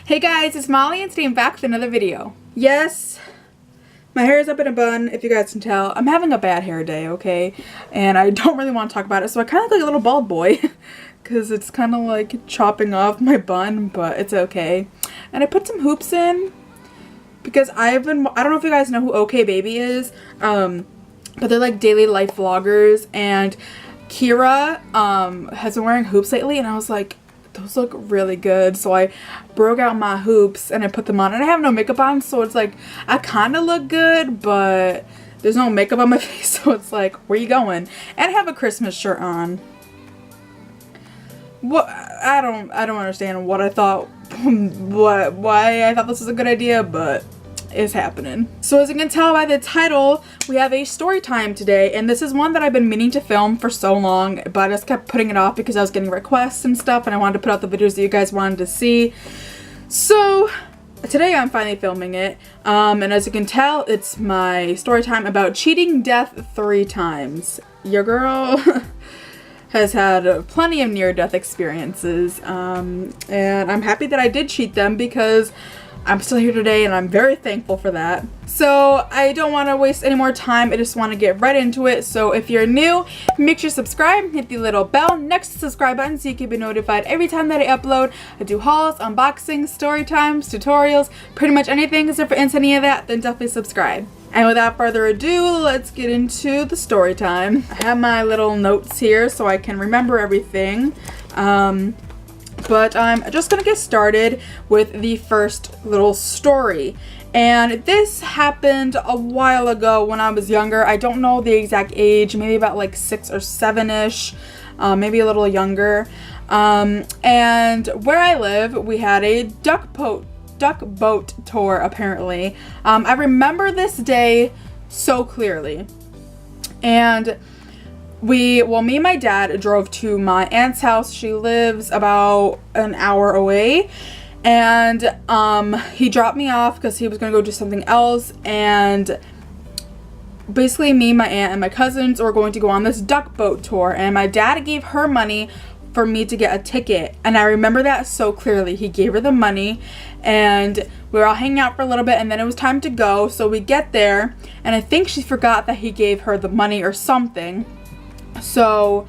Hey guys, it's Molly and today I'm back with another video. Yes, my hair is up in a bun, if you guys can tell. I'm having a bad hair day, okay? And I don't really want to talk about it, so I kind of look like a little bald boy. Because it's kind of like chopping off my bun, but it's okay. And I put some hoops in. Because I don't know if you guys know who OK Baby is. But they're like daily life vloggers. And Kira has been wearing hoops lately. And I was like, those look really good. So I broke out my hoops and I put them on. And I have no makeup on, so it's like I kind of look good, but there's no makeup on my face. So it's like, where you going? And I have a Christmas shirt on. What? I don't understand what I thought, why I thought this was a good idea, but it's happening. So as you can tell by the title, we have a story time today, and this is one that I've been meaning to film for so long, but I just kept putting it off because I was getting requests and stuff, and I wanted to put out the videos that you guys wanted to see. So today I'm finally filming it, and as you can tell, it's my story time about cheating death 3 times. Your girl has had plenty of near-death experiences, and I'm happy that I did cheat them because I'm still here today and I'm very thankful for that. So I don't want to waste any more time. I just want to get right into it. So if you're new, make sure to subscribe, hit the little bell next to the subscribe button so you can be notified every time that I upload. I do hauls, unboxings, story times, tutorials, pretty much anything. So if you're into any of that, then definitely subscribe. And without further ado, let's get into the story time. I have my little notes here so I can remember everything. But I'm just gonna get started with the first little story. And this happened a while ago when I was younger. I don't know the exact age, maybe about like 6 or 7-ish, maybe a little younger. And where I live, we had a duck boat tour, apparently. I remember this day so clearly. And me and my dad drove to my aunt's house. She lives about an hour away. And he dropped me off because he was going to go do something else. And basically me, my aunt, and my cousins were going to go on this duck boat tour. And my dad gave her money for me to get a ticket. And I remember that so clearly. He gave her the money and we were all hanging out for a little bit, and then it was time to go. So we get there and I think she forgot that he gave her the money or something. So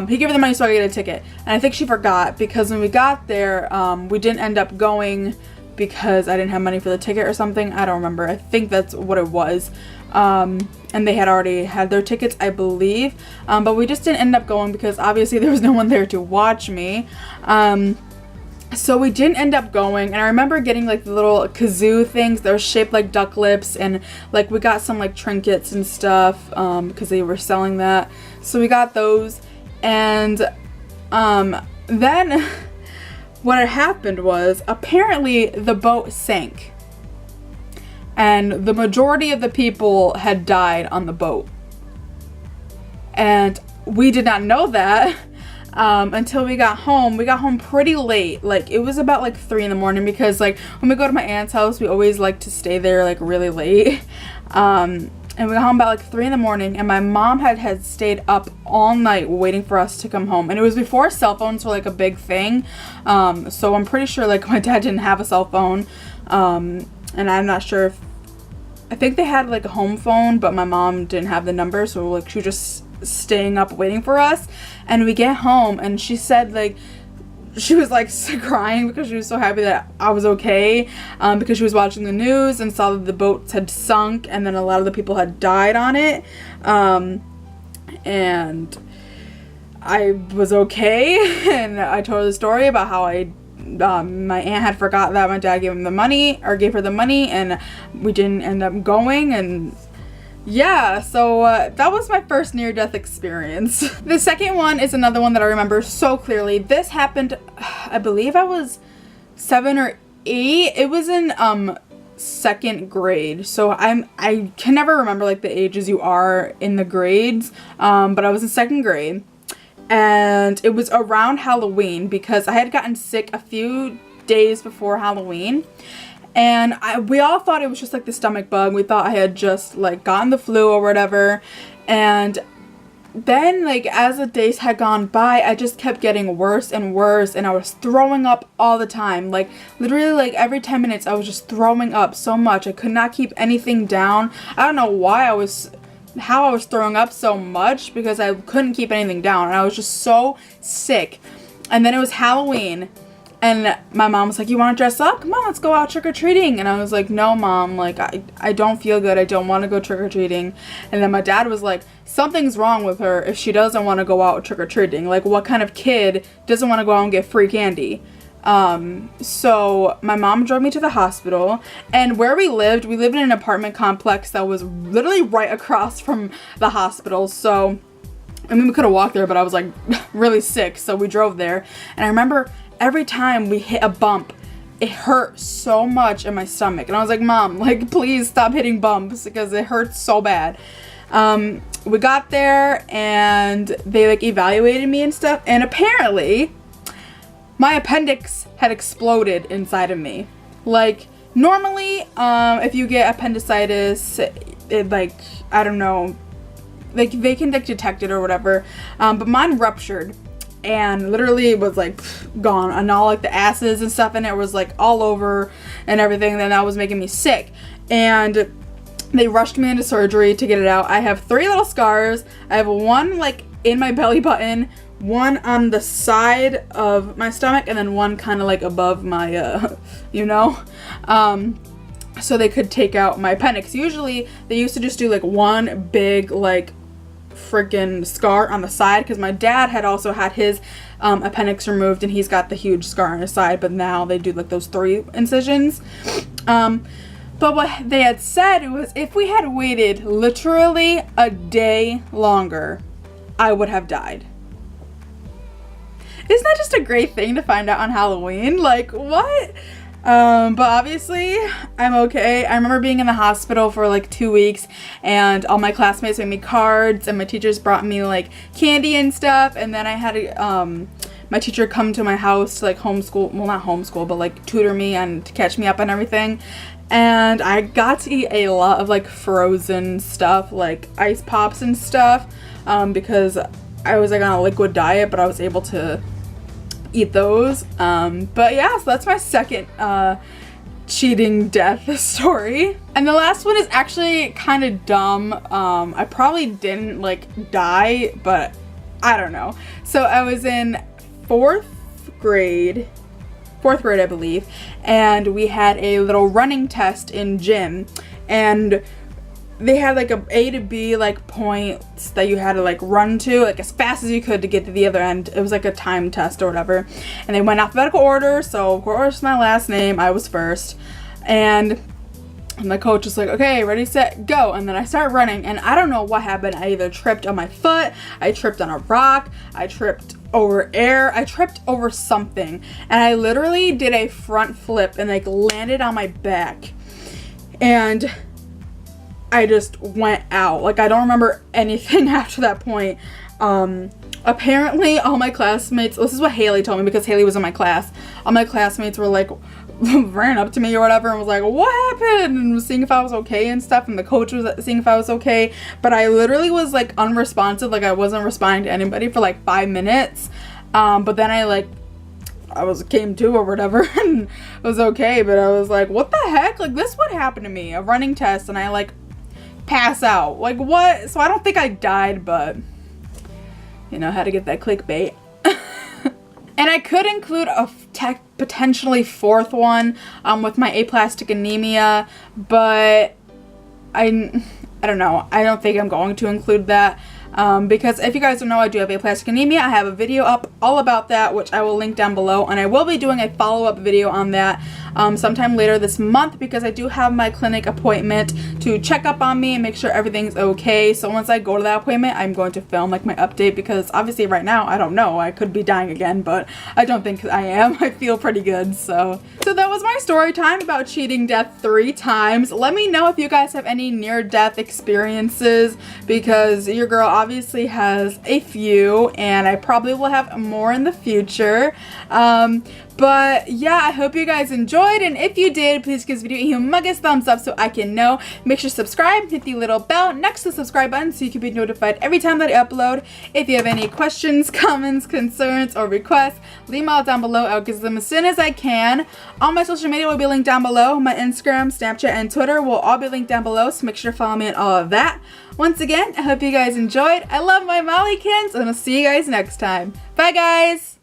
he gave her the money so I could get a ticket, and I think she forgot because when we got there, we didn't end up going because I didn't have money for the ticket or something. I don't remember. I think that's what it was. And they had already had their tickets, I believe, but we just didn't end up going because obviously there was no one there to watch me. So we didn't end up going, and I remember getting like the little kazoo things that were shaped like duck lips, and like we got some like trinkets and stuff because they were selling that. So we got those, and then what had happened was apparently the boat sank, and the majority of the people had died on the boat, and we did not know that. Until we got home. We got home pretty late. Like it was about like 3 in the morning because like when we go to my aunt's house, we always like to stay there like really late. And we got home about like 3 in the morning, and my mom had stayed up all night waiting for us to come home. And it was before cell phones were like a big thing. So I'm pretty sure like my dad didn't have a cell phone. And I'm not sure if, I think they had like a home phone, but my mom didn't have the number. So like she was just staying up waiting for us. And we get home and she said like she was like crying because she was so happy that I was okay, because she was watching the news and saw that the boats had sunk and then a lot of the people had died on it, and I was okay. And I told her the story about how my aunt had forgot that my dad gave him the money, or gave her the money, and we didn't end up going. And yeah, so that was my first near-death experience. The second one is another one that I remember so clearly. This happened, I believe I was 7 or 8. It was in 2nd grade. So I can never remember like the ages you are in the grades, but I was in 2nd grade. And it was around Halloween because I had gotten sick a few days before Halloween. And we all thought it was just like the stomach bug. We thought I had just like gotten the flu or whatever. And then, like, as the days had gone by, I just kept getting worse and worse, and I was throwing up all the time. Like, literally, like, every 10 minutes, I was just throwing up so much. I could not keep anything down. I don't know how I was throwing up so much, because I couldn't keep anything down, and I was just so sick. And then it was Halloween, and my mom was like, you want to dress up? Come on, let's go out trick-or-treating. And I was like, no, Mom, like, I don't feel good. I don't want to go trick-or-treating. And then my dad was like, something's wrong with her if she doesn't want to go out trick-or-treating. Like, what kind of kid doesn't want to go out and get free candy? So my mom drove me to the hospital, and where we lived in an apartment complex that was literally right across from the hospital. So, I mean, we could have walked there, but I was like really sick, so we drove there. And I remember every time we hit a bump, it hurt so much in my stomach. And I was like, Mom, like, please stop hitting bumps, because it hurts so bad. We got there, and they, like, evaluated me and stuff. And apparently, my appendix had exploded inside of me. Like, normally, if you get appendicitis, it, like, I don't know, like, they can, like, detect it or whatever. But mine ruptured. And literally it was like gone, and all like the acids and stuff in it was like all over and everything. Then that was making me sick, and they rushed me into surgery to get it out. I have 3 little scars. I have one like in my belly button, one on the side of my stomach, and then one kind of like above my so they could take out my appendix. Usually they used to just do like one big like freaking scar on the side, because my dad had also had his appendix removed, and he's got the huge scar on his side, but now they do like those 3 incisions. But what they had said was, if we had waited literally a day longer, I would have died. Isn't that just a great thing to find out on Halloween? Like, what? But obviously I'm okay. I remember being in the hospital for like 2 weeks, and all my classmates made me cards, and my teachers brought me like candy and stuff. And then I had my teacher come to my house to like homeschool, well, not homeschool, but like tutor me and to catch me up on everything. And I got to eat a lot of like frozen stuff, like ice pops and stuff, because I was like on a liquid diet, but I was able to eat those. But yeah, so that's my second cheating death story. And the last one is actually kind of dumb. I probably didn't like die, but I don't know. So I was in fourth grade, I believe, and we had a little running test in gym, and they had like A to B like points that you had to like run to like as fast as you could to get to the other end. It was like a time test or whatever, and they went alphabetical order. So of course my last name, I was first, and my coach was like, okay, ready, set, go. And then I start running, and I don't know what happened. I either tripped on my foot, I tripped on a rock, I tripped over air, I tripped over something, and I literally did a front flip and like landed on my back, and I just went out. Like, I don't remember anything after that point. Apparently all my classmates, this is what Haley told me, because Haley was in my class, all my classmates were like ran up to me or whatever and was like, what happened, and was seeing if I was okay and stuff, and the coach was seeing if I was okay, but I literally was like unresponsive. Like, I wasn't responding to anybody for like 5 minutes, but then I came to or whatever and it was okay. But I was like, what the heck, like, this would happen to me, a running test, and I like pass out, like, what? So I don't think I died, but you know, had to get that clickbait. And I could include a potentially 4th one with my aplastic anemia, but I don't know. I don't think I'm going to include that. Because if you guys don't know, I do have aplastic anemia. I have a video up all about that, which I will link down below, and I will be doing a follow-up video on that sometime later this month, because I do have my clinic appointment to check up on me and make sure everything's okay. So once I go to that appointment, I'm going to film like my update, because obviously right now I don't know, I could be dying again, but I don't think I am. I feel pretty good. So that was my story time about cheating death 3 times. Let me know if you guys have any near-death experiences, because your girl obviously has a few, and I probably will have more in the future. But yeah, I hope you guys enjoyed, and if you did, please give this video a humongous thumbs up so I can know. Make sure to subscribe, hit the little bell next to the subscribe button so you can be notified every time that I upload. If you have any questions, comments, concerns, or requests, leave them out down below. I'll get them as soon as I can. All my social media will be linked down below. My Instagram, Snapchat, and Twitter will all be linked down below, so make sure to follow me on all of that. Once again, I hope you guys enjoyed. I love my Mollykins, and I'll see you guys next time. Bye, guys!